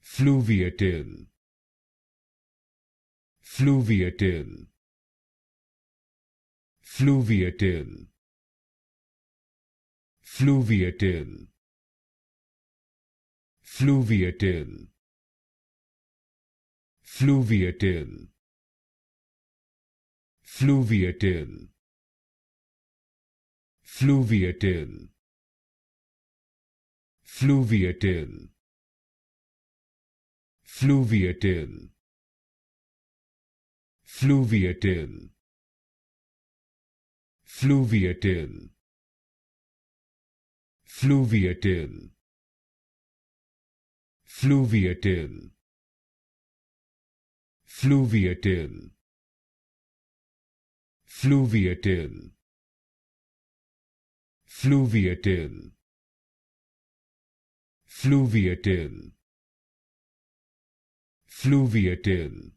Fluviatile, Fluviatile, Fluviatile, Fluviatile, Fluviatile, Fluviatile, Fluviatile, Fluviatile, Fluviatile, Fluviatile, Fluviatile, Fluviatile, Fluviatile, Fluviatile, Fluviatile, Fluviatile, Fluviatile, Fluviatile, Fluviatile,